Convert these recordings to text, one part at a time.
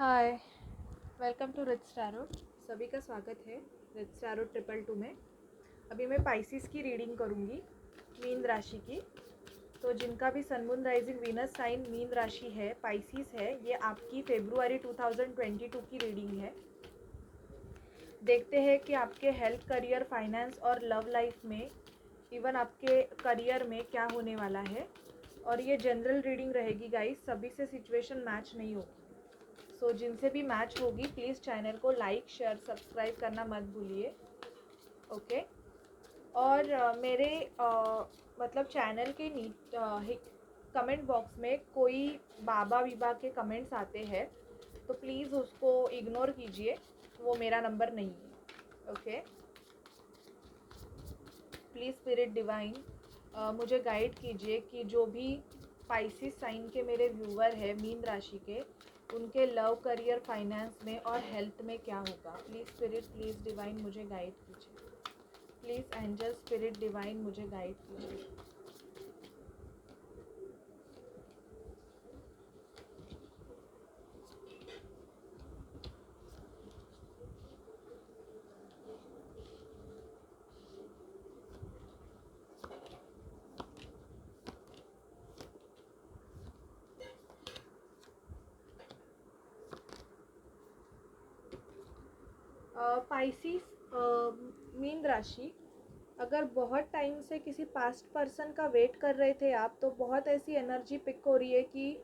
Hi, welcome to rich tarot. सभी का स्वागत है रिच टैरो 222 में। अभी मैं पाइसिस की रीडिंग करूँगी, मीन राशि की। तो जिनका भी sun moon rising venus sign मीन राशि है, पाइसिस है, ये आपकी फेब्रुआरी 2022 की रीडिंग है। देखते हैं कि आपके हेल्थ, करियर, फाइनेंस और लव लाइफ में, इवन आपके करियर में क्या होने वाला है। और ये जनरल रीडिंग रहेगी गाइस, सभी से सिचुएशन मैच नहीं होगी। सो जिनसे भी मैच होगी प्लीज़ चैनल को लाइक, शेयर, सब्सक्राइब करना मत भूलिए। ओके। और मेरे मतलब चैनल के कमेंट बॉक्स में कोई बाबा विबा के कमेंट्स आते हैं तो प्लीज़ उसको इग्नोर कीजिए, वो मेरा नंबर नहीं है। ओके। प्लीज़ स्पिरिट डिवाइन मुझे गाइड कीजिए कि जो भी पाइसिस साइन के मेरे व्यूवर हैं मीन राशि के, उनके लव, करियर, फाइनेंस में और हेल्थ में क्या होगा। प्लीज़ स्पिरिट, प्लीज़ डिवाइन मुझे गाइड कीजिए। प्लीज़ एंजल, स्पिरिट डिवाइन मुझे गाइड कीजिए। पाइसिस मीन राशि, अगर बहुत टाइम से किसी पास्ट पर्सन का वेट कर रहे थे आप, तो बहुत ऐसी एनर्जी पिक हो रही है कि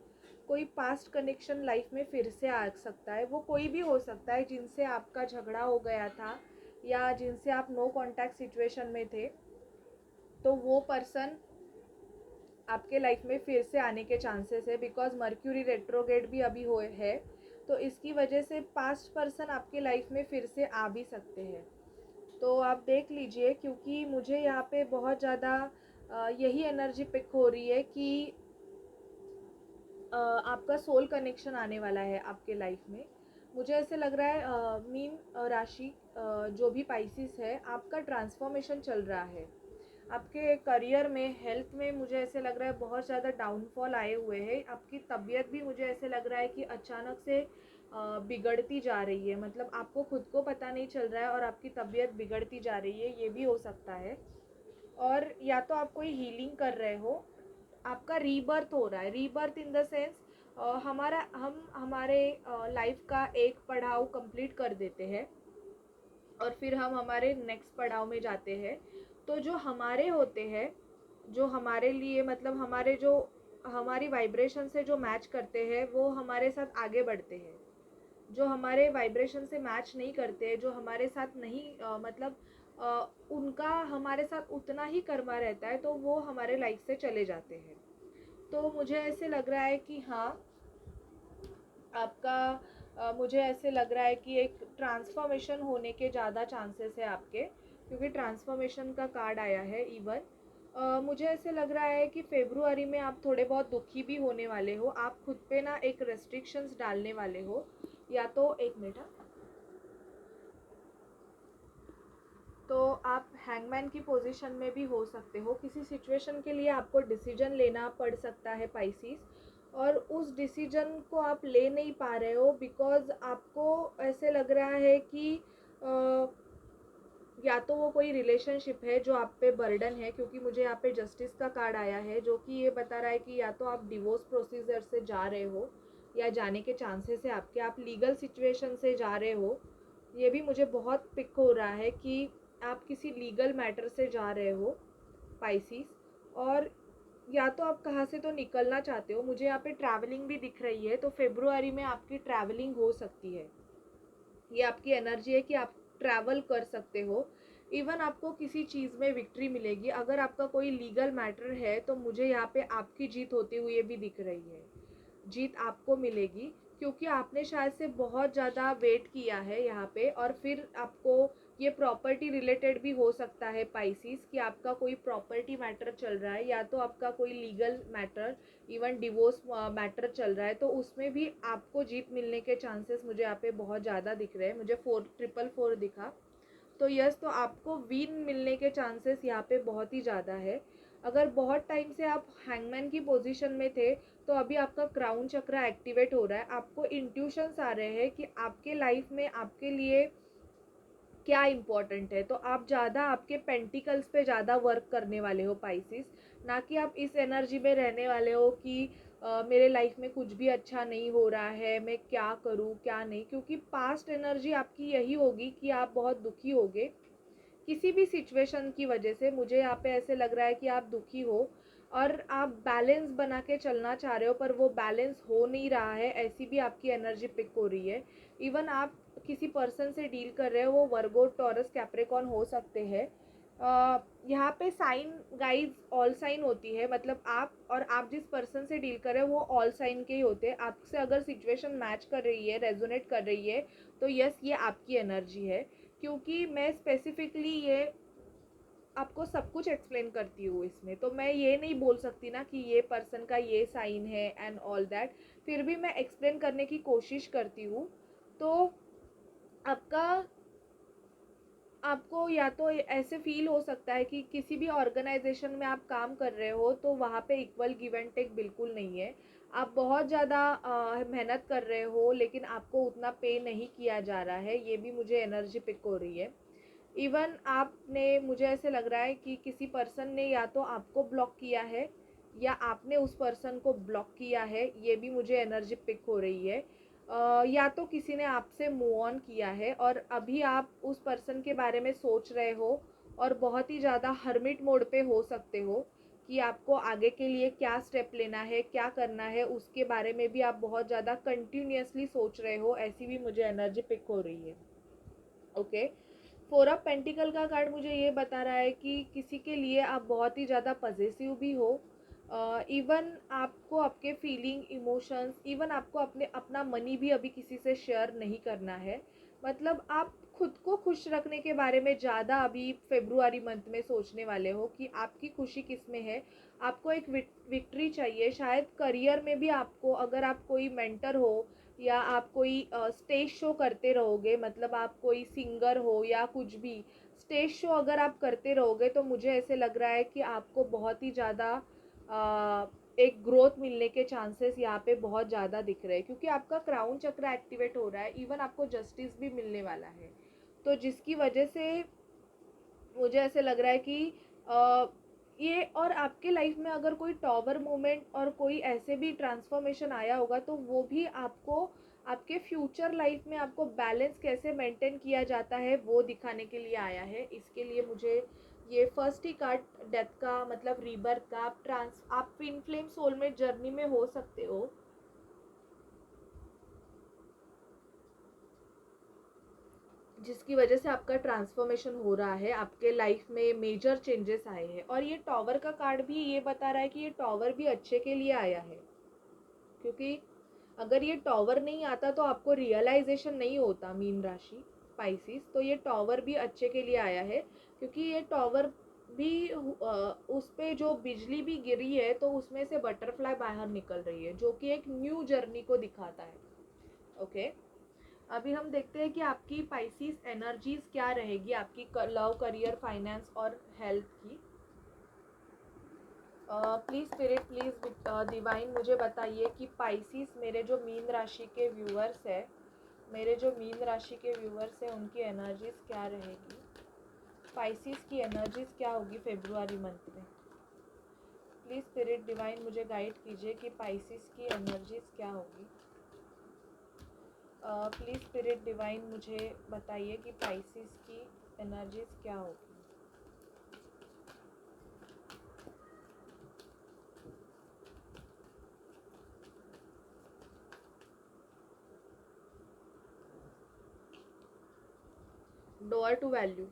कोई पास्ट कनेक्शन लाइफ में फिर से आ सकता है। वो कोई भी हो सकता है जिनसे आपका झगड़ा हो गया था या जिनसे आप नो कांटेक्ट सिचुएशन में थे, तो वो पर्सन आपके लाइफ में फिर से आने के चांसेस है। बिकॉज मर्क्यूरी रेट्रोगेट भी अभी हुए है, तो इसकी वजह से पास्ट पर्सन आपके लाइफ में फिर से आ भी सकते हैं। तो आप देख लीजिए, क्योंकि मुझे यहाँ पे बहुत ज़्यादा यही एनर्जी पिक हो रही है कि आपका सोल कनेक्शन आने वाला है आपके लाइफ में। मुझे ऐसे लग रहा है मीन राशि, जो भी पाइसिस है, आपका ट्रांसफॉर्मेशन चल रहा है। आपके करियर में, हेल्थ में मुझे ऐसे लग रहा है बहुत ज़्यादा डाउनफॉल आए हुए हैं। आपकी तबीयत भी मुझे ऐसे लग रहा है कि अचानक से बिगड़ती जा रही है। मतलब आपको खुद को पता नहीं चल रहा है और आपकी तबीयत बिगड़ती जा रही है, ये भी हो सकता है। और या तो आप कोई हीलिंग कर रहे हो, आपका रीबर्थ हो रहा है। रीबर्थ इन द सेंस, हम हमारे लाइफ का एक पड़ाव कंप्लीट कर देते हैं और फिर हम हमारे नेक्स्ट पड़ाव में जाते हैं। तो जो हमारे होते हैं, जो हमारे लिए, मतलब हमारी वाइब्रेशन से जो मैच करते हैं, वो हमारे साथ आगे बढ़ते हैं। जो हमारे वाइब्रेशन से मैच नहीं करते, जो हमारे साथ नहीं उनका हमारे साथ उतना ही कर्मा रहता है, तो वो हमारे लाइफ से चले जाते हैं। तो मुझे ऐसे लग रहा है कि हाँ, आपका मुझे ऐसे लग रहा है कि एक ट्रांसफॉर्मेशन होने के ज़्यादा चांसेस है आपके, क्योंकि ट्रांसफॉर्मेशन का कार्ड आया है। इवन मुझे ऐसे लग रहा है कि फेब्रुआरी में आप थोड़े बहुत दुखी भी होने वाले हो। आप खुद पे ना एक रेस्ट्रिक्शंस डालने वाले हो, या तो एक मिनट, तो आप हैंगमैन की पोजीशन में भी हो सकते हो। किसी सिचुएशन के लिए आपको डिसीजन लेना पड़ सकता है पाइसिस, और उस डिसीजन को आप ले नहीं पा रहे हो बिकॉज आपको ऐसे लग रहा है कि या तो वो कोई रिलेशनशिप है जो आप पे बर्डन है, क्योंकि मुझे यहाँ पे जस्टिस का कार्ड आया है जो कि ये बता रहा है कि या तो आप डिवोर्स प्रोसीजर से जा रहे हो या जाने के चांसेस है आपके, आप लीगल सिचुएशन से जा रहे हो। ये भी मुझे बहुत पिक हो रहा है कि आप किसी लीगल मैटर से जा रहे हो पाइसिस। और या तो आप कहाँ से तो निकलना चाहते हो। मुझे यहाँ पे ट्रैवलिंग भी दिख रही है, तो फेब्रुआरी में आपकी ट्रैवलिंग हो सकती है। ये आपकी एनर्जी है कि आप ट्रैवल कर सकते हो। इवन आपको किसी चीज़ में विक्ट्री मिलेगी। अगर आपका कोई लीगल मैटर है तो मुझे यहाँ पे आपकी जीत होती हुई भी दिख रही है। जीत आपको मिलेगी, क्योंकि आपने शायद से बहुत ज़्यादा वेट किया है यहाँ पे। और फिर आपको ये प्रॉपर्टी रिलेटेड भी हो सकता है पाइसिस, कि आपका कोई प्रॉपर्टी मैटर चल रहा है, या तो आपका कोई legal matter, even divorce matter चल रहा है, तो उसमें भी आपको जीत मिलने के चांसेस मुझे यहाँ पे बहुत ज़्यादा दिख रहे हैं। मुझे 4 4 4 दिखा, तो यस, तो आपको विन मिलने के चांसेस यहाँ पे बहुत ही ज़्यादा है। अगर बहुत टाइम से आप हैंगमैन की पोजीशन में थे, तो अभी आपका क्राउन चक्रा एक्टिवेट हो रहा है। आपको इंट्यूशंस आ रहे हैं कि आपके लाइफ में आपके लिए क्या इम्पोर्टेंट है। तो आप ज़्यादा आपके पेंटिकल्स पे ज़्यादा वर्क करने वाले हो पाइसिस, ना कि आप इस एनर्जी में रहने वाले हो कि मेरे लाइफ में कुछ भी अच्छा नहीं हो रहा है, मैं क्या करूँ क्या नहीं। क्योंकि पास्ट एनर्जी आपकी यही होगी कि आप बहुत दुखी होगे किसी भी सिचुएशन की वजह से। मुझे यहाँ पे ऐसे लग रहा है कि आप दुखी हो और आप बैलेंस बना के चलना चाह रहे हो, पर वो बैलेंस हो नहीं रहा है, ऐसी भी आपकी एनर्जी पिक हो रही है। इवन आप किसी पर्सन से डील कर रहे हो, वो वर्गो टॉरस कैप्रिकॉर्न हो सकते हैं। यहाँ पे साइन गाइज ऑल साइन होती है, मतलब आप जिस पर्सन से डील कर रहे हो वो ऑल साइन के ही होते हैं। आपसे अगर सिचुएशन मैच कर रही है, रेजोनेट कर रही है, तो यस ये आपकी एनर्जी है। क्योंकि मैं स्पेसिफिकली ये आपको सब कुछ एक्सप्लेन करती हूँ इसमें, तो मैं ये नहीं बोल सकती ना कि ये पर्सन का ये साइन है एंड ऑल दैट। फिर भी मैं एक्सप्लेन करने की कोशिश करती हूँ। तो आपका आपको या तो ऐसे फील हो सकता है कि किसी भी ऑर्गेनाइजेशन में आप काम कर रहे हो तो वहाँ पे इक्वल गिव एंड टेक बिल्कुल नहीं है। आप बहुत ज़्यादा मेहनत कर रहे हो लेकिन आपको उतना पे नहीं किया जा रहा है, ये भी मुझे एनर्जी पिक हो रही है। इवन आपने, मुझे ऐसे लग रहा है कि किसी पर्सन ने या तो आपको ब्लॉक किया है या आपने उस पर्सन को ब्लॉक किया है, ये भी मुझे एनर्जी पिक हो रही है। या तो किसी ने आपसे मूव ऑन किया है और अभी आप उस पर्सन के बारे में सोच रहे हो और बहुत ही ज़्यादा हर्मिट मोड पे हो सकते हो कि आपको आगे के लिए क्या स्टेप लेना है, क्या करना है, उसके बारे में भी आप बहुत ज़्यादा कंटिन्यूसली सोच रहे हो, ऐसी भी मुझे एनर्जी पिक हो रही है। ओके, फोर ऑफ पेंटिकल का कार्ड मुझे ये बता रहा है कि किसी के लिए आप बहुत ही ज़्यादा पजेसिव भी हो। इवन आपको आपके फीलिंग, इमोशंस, इवन आपको अपना मनी भी अभी किसी से शेयर नहीं करना है। मतलब आप खुद को खुश रखने के बारे में ज़्यादा अभी फेब्रुआरी मंथ में सोचने वाले हो कि आपकी खुशी किस में है। आपको एक विक्ट्री चाहिए शायद करियर में भी। आपको अगर आप कोई मेंटर हो या आप कोई स्टेज शो करते रहोगे, मतलब आप कोई सिंगर हो या कुछ भी स्टेज शो अगर आप करते रहोगे, तो मुझे ऐसे लग रहा है कि आपको बहुत ही ज़्यादा एक ग्रोथ मिलने के चांसेस यहाँ पे बहुत ज़्यादा दिख रहे हैं। क्योंकि आपका क्राउन चक्र एक्टिवेट हो रहा है, इवन आपको जस्टिस भी मिलने वाला है। तो जिसकी वजह से मुझे ऐसे लग रहा है कि ये, और आपके लाइफ में अगर कोई टॉवर मोमेंट और कोई ऐसे भी ट्रांसफॉर्मेशन आया होगा तो वो भी आपको आपके फ्यूचर लाइफ में आपको बैलेंस कैसे मेंटेन किया जाता है वो दिखाने के लिए आया है। इसके लिए मुझे ये फर्स्ट ही कार्ड डेथ का, मतलब रीबर्थ का। आप ट्विन फ्लेम सोलमेट जर्नी में हो सकते हो, जिसकी वजह से आपका ट्रांसफॉर्मेशन हो रहा है, आपके लाइफ में मेजर चेंजेस आए हैं। और ये टॉवर का कार्ड भी ये बता रहा है कि ये टॉवर भी अच्छे के लिए आया है। क्योंकि अगर ये टॉवर नहीं आता तो आपको रियलाइजेशन नहीं होता मीन राशि स्पाइसिस। तो ये टॉवर भी अच्छे के लिए आया है, क्योंकि ये टॉवर भी उस पे जो बिजली भी गिरी है तो उसमें से बटरफ्लाई बाहर निकल रही है, जो कि एक न्यू जर्नी को दिखाता है। ओके, अभी हम देखते हैं कि आपकी पाइसिस एनर्जीज क्या रहेगी आपकी लव, करियर, फाइनेंस और हेल्थ की। प्लीज़ स्पिरिट, प्लीज़ डिवाइन मुझे बताइए कि पाइसिस, मेरे जो मीन राशि के व्यूअर्स है, उनकी एनर्जीज क्या रहेगी। पाइसिस की एनर्जीज क्या होगी फेब्रुआरी मंथ में। प्लीज़ स्पिरिट डिवाइन मुझे गाइड कीजिए कि पाइसिस की एनर्जीज क्या होगी। प्लीज़ स्पिरिट डिवाइन मुझे बताइए कि पाइसिस की एनर्जीज क्या होगी। डोअर टू वैल्यू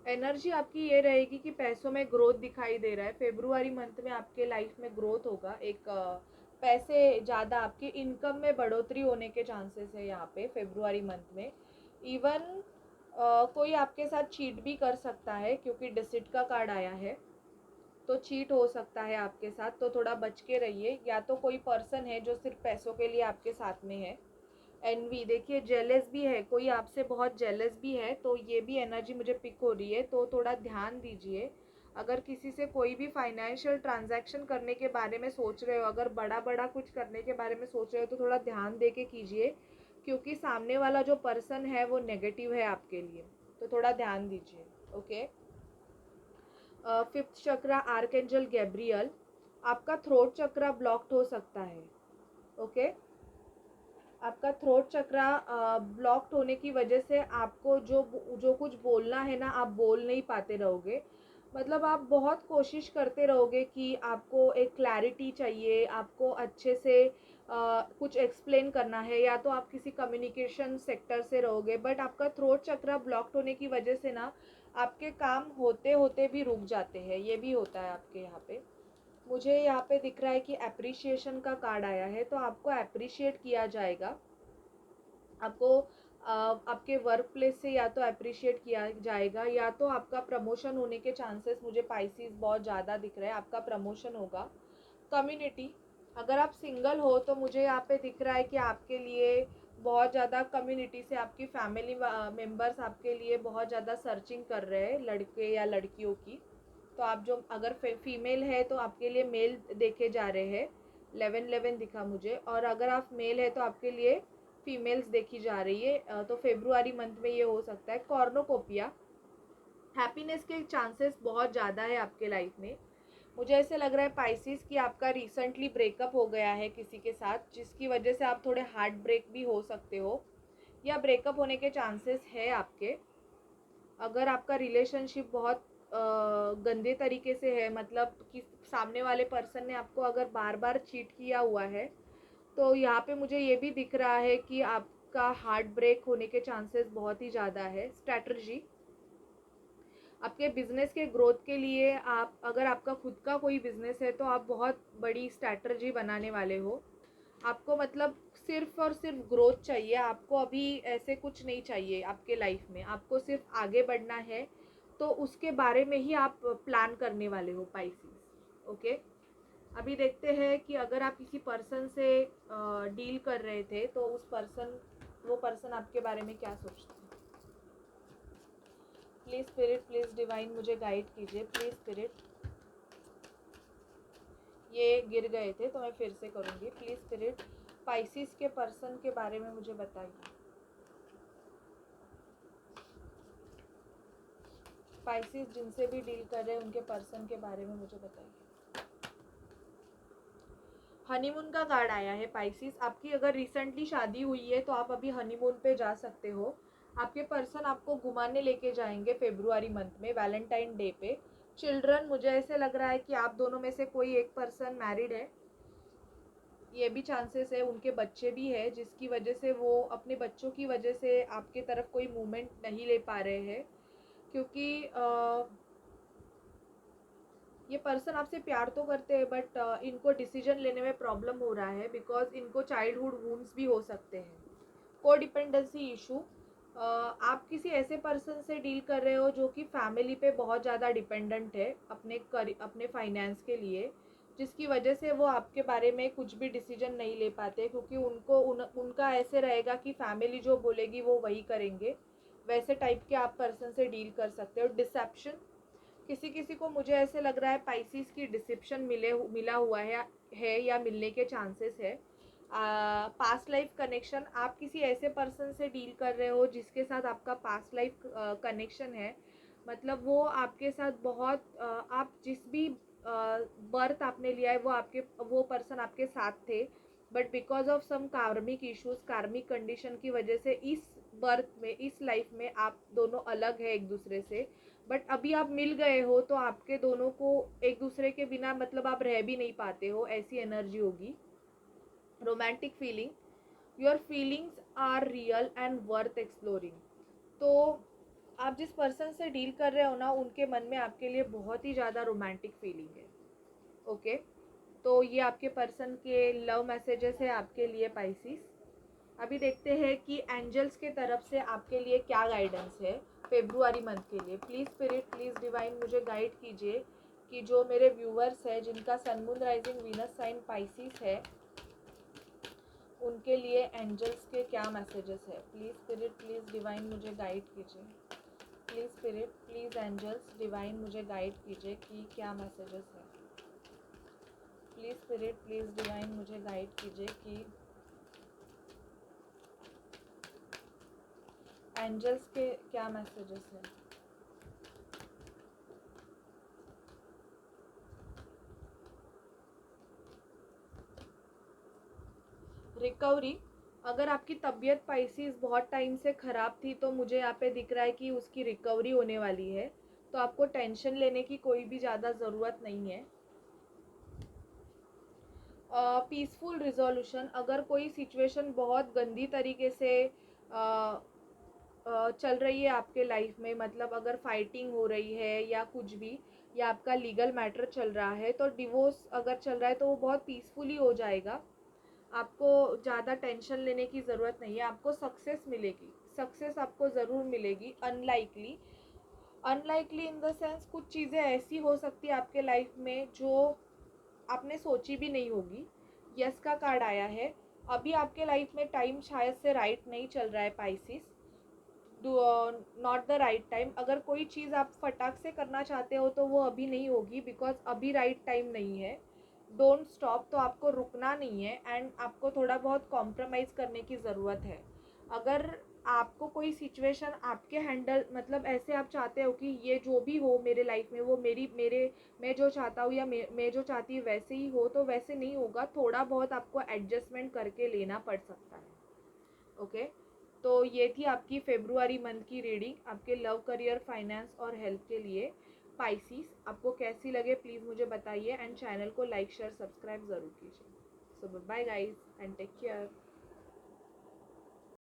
एनर्जी आपकी ये रहेगी कि पैसों में ग्रोथ दिखाई दे रहा है। फेब्रुआरी मंथ में आपके लाइफ में ग्रोथ होगा, एक पैसे ज़्यादा आपके इनकम में बढ़ोतरी होने के चांसेस है यहाँ पे फेब्रुआरी मंथ में। इवन कोई आपके साथ चीट भी कर सकता है, क्योंकि डिसिट का कार्ड आया है, तो चीट हो सकता है आपके साथ, तो थोड़ा बच के रहिए। या तो कोई पर्सन है जो सिर्फ पैसों के लिए आपके साथ में है। एनवी देखिए, जेलस भी है, कोई आपसे बहुत जेलस भी है, तो ये भी एनर्जी मुझे पिक हो रही है, तो थोड़ा ध्यान दीजिए। अगर किसी से कोई भी फाइनेंशियल ट्रांजैक्शन करने के बारे में सोच रहे हो, अगर बड़ा कुछ करने के बारे में सोच रहे हो, तो थोड़ा ध्यान दे के कीजिए, क्योंकि सामने वाला जो पर्सन है वो नेगेटिव है आपके लिए, तो थोड़ा ध्यान दीजिए। ओके। फिफ्थ चक्रा आर्कएंजल गैब्रियल, आपका थ्रोट चक्रा ब्लॉक्ड हो सकता है। ओके। आपका थ्रोट चक्रा ब्लॉक्ड होने की वजह से आपको जो कुछ बोलना है ना, आप बोल नहीं पाते रहोगे। मतलब आप बहुत कोशिश करते रहोगे कि आपको एक क्लैरिटी चाहिए, आपको अच्छे से कुछ एक्सप्लेन करना है, या तो आप किसी कम्युनिकेशन सेक्टर से रहोगे, बट आपका थ्रोट चक्रा ब्लॉक्ड होने की वजह से ना आपके काम होते होते भी रुक जाते हैं। ये भी होता है आपके यहाँ पे। मुझे यहाँ पे दिख रहा है कि अप्रिशिएशन का कार्ड आया है, तो आपको अप्रिशिएट किया जाएगा। आपको आपके वर्क प्लेस से या तो अप्रिशिएट किया जाएगा, या तो आपका प्रमोशन होने के चांसेस मुझे पाइसिस बहुत ज़्यादा दिख रहे हैं। आपका प्रमोशन होगा। कम्युनिटी, अगर आप सिंगल हो तो मुझे यहाँ पे दिख रहा है कि आपके लिए बहुत ज़्यादा कम्युनिटी से आपकी फैमिली मेम्बर्स आपके लिए बहुत ज़्यादा सर्चिंग कर रहे हैं, लड़के या लड़कियों की। तो आप जो अगर फीमेल है तो आपके लिए मेल देखे जा रहे हैं, 11-11 दिखा मुझे, और अगर आप मेल है तो आपके लिए फीमेल्स देखी जा रही है। तो फेब्रुआरी मंथ में ये हो सकता है। कॉर्नोकोपिया, हैप्पीनेस के चांसेस बहुत ज़्यादा है आपके लाइफ में। मुझे ऐसे लग रहा है पाइसिस कि आपका रिसेंटली ब्रेकअप हो गया है किसी के साथ, जिसकी वजह से आप थोड़े हार्ट ब्रेक भी हो सकते हो, या ब्रेकअप होने के चांसेस है आपके। अगर आपका रिलेशनशिप बहुत गंदे तरीके से है, मतलब कि सामने वाले पर्सन ने आपको अगर बार बार चीट किया हुआ है, तो यहाँ पे मुझे ये भी दिख रहा है कि आपका हार्ट ब्रेक होने के चांसेस बहुत ही ज़्यादा है। स्ट्रैटेजी, आपके बिजनेस के ग्रोथ के लिए, आप अगर आपका खुद का कोई बिजनेस है तो आप बहुत बड़ी स्ट्रैटेजी बनाने वाले हो। आपको मतलब सिर्फ और सिर्फ ग्रोथ चाहिए, आपको अभी ऐसे कुछ नहीं चाहिए आपके लाइफ में, आपको सिर्फ आगे बढ़ना है। तो उसके बारे में ही आप प्लान करने वाले हो पाइसिस। ओके। अभी देखते हैं कि अगर आप किसी पर्सन से डील कर रहे थे तो वो पर्सन आपके बारे में क्या सोचते हैं। प्लीज स्पिरिट, प्लीज डिवाइन मुझे गाइड कीजिए। प्लीज स्पिरिट, ये गिर गए थे तो मैं फिर से करूँगी। प्लीज स्पिरिट, पाइसिस के पर्सन के बारे में मुझे बताइए। पाइसिस जिनसे भी डील कर रहे हैं उनके पर्सन के बारे में मुझे बताइए। हनीमून का कार्ड आया है पाइसिस। आपकी अगर रिसेंटली शादी हुई है तो आप अभी हनीमून पे जा सकते हो। आपके पर्सन आपको घुमाने लेके जाएंगे फेब्रुआरी मंथ में, वैलेंटाइन डे पे। चिल्ड्रन, मुझे ऐसे लग रहा है कि आप दोनों में से कोई एक पर्सन मैरिड है, ये भी चांसेस है। उनके बच्चे भी है, जिसकी वजह से वो अपने बच्चों की वजह से आपके तरफ कोई मूवमेंट नहीं ले पा रहे हैं, क्योंकि ये पर्सन आपसे प्यार तो करते हैं, बट इनको डिसीजन लेने में प्रॉब्लम हो रहा है, बिकॉज इनको चाइल्डहुड वूंड्स भी हो सकते हैं। को डिपेंडेंसी इशू, आप किसी ऐसे पर्सन से डील कर रहे हो जो कि फैमिली पे बहुत ज़्यादा डिपेंडेंट है अपने फाइनेंस के लिए, जिसकी वजह से वो आपके बारे में कुछ भी डिसीजन नहीं ले पाते, क्योंकि उनका ऐसे रहेगा कि फैमिली जो बोलेगी वो वही करेंगे। वैसे टाइप के आप पर्सन से डील कर सकते हो। डिसेप्शन, किसी किसी को मुझे ऐसे लग रहा है पाइसिस की डिसेप्शन मिला हुआ है या मिलने के चांसेस है। पास्ट लाइफ कनेक्शन, आप किसी ऐसे पर्सन से डील कर रहे हो जिसके साथ आपका पास्ट लाइफ कनेक्शन है। मतलब वो आपके साथ बहुत आप जिस भी बर्थ आपने लिया है वो पर्सन आपके साथ थे, बट बिकॉज ऑफ सम कार्मिक इश्यूज, कार्मिक कंडीशन की वजह से इस बर्थ में, इस लाइफ में आप दोनों अलग है एक दूसरे से। बट अभी आप मिल गए हो तो आपके दोनों को एक दूसरे के बिना मतलब आप रह भी नहीं पाते हो, ऐसी एनर्जी होगी। Romantic feeling, your feelings are real and worth exploring. तो आप जिस पर्सन से डील कर रहे हो ना, उनके मन में आपके लिए बहुत ही ज़्यादा रोमांटिक फीलिंग है। ओके। तो ये आपके पर्सन के लव मैसेजेस है आपके लिए पाइसिस। अभी देखते हैं कि एंजल्स के तरफ से आपके लिए क्या गाइडेंस है फेब्रुआरी मंथ के लिए। प्लीज़ स्पिरिट, प्लीज़ डिवाइन मुझे गाइड कीजिए कि जो मेरे व्यूअर्स हैं जिनका sun moon rising venus sign pisces है, उनके लिए एंजल्स के क्या मैसेजेस है। प्लीज़ स्पिरिट, प्लीज़ डिवाइन मुझे गाइड कीजिए। Please spirit, please angels divine मुझे गाइड कीजिए कि क्या मैसेजेस है। प्लीज़ स्पिरिट, प्लीज़ डिवाइन मुझे गाइड कीजिए कि एंजल्स के क्या मैसेजेस हैं। रिकवरी, अगर आपकी तबीयत पाइसिस बहुत टाइम से ख़राब थी तो मुझे यहाँ पे दिख रहा है कि उसकी रिकवरी होने वाली है, तो आपको टेंशन लेने की कोई भी ज़्यादा ज़रूरत नहीं है। पीसफुल रिजोल्यूशन, अगर कोई सिचुएशन बहुत गंदी तरीके से चल रही है आपके लाइफ में, मतलब अगर फाइटिंग हो रही है या कुछ भी, या आपका लीगल मैटर चल रहा है, तो डिवोर्स अगर चल रहा है तो वो बहुत पीसफुली हो जाएगा। आपको ज़्यादा टेंशन लेने की ज़रूरत नहीं है, आपको सक्सेस मिलेगी, सक्सेस आपको ज़रूर मिलेगी। Unlikely, unlikely in the sense कुछ चीज़ें ऐसी हो सकती है आपके लाइफ में जो आपने सोची भी नहीं होगी। यस का कार्ड आया है। अभी आपके लाइफ में टाइम शायद से राइट नहीं चल रहा है Pisces, not the right time. अगर कोई चीज़ आप फटाक से करना चाहते हो तो वो अभी नहीं होगी, बिकॉज अभी राइट टाइम नहीं है। डोंट स्टॉप, तो आपको रुकना नहीं है एंड आपको थोड़ा बहुत कॉम्प्रोमाइज़ करने की ज़रूरत है। अगर आपको कोई सिचुएशन आपके हैंडल, मतलब ऐसे आप चाहते हो कि ये जो भी हो मेरे लाइफ में वो मेरे मैं जो चाहता हूँ या मैं जो चाहती हूँ वैसे ही हो, तो वैसे नहीं होगा। थोड़ा बहुत आपको एडजस्टमेंट करके लेना पड़ सकता है। ओके, तो ये थी आपकी फेब्रुआरी मंथ की रीडिंग आपके लव, करियर, फाइनेंस और हेल्थ के लिए। पाइसिस, आपको कैसी लगे प्लीज़ मुझे बताइए एंड चैनल को लाइक, शेयर, सब्सक्राइब ज़रूर कीजिए। So bye guys and take care.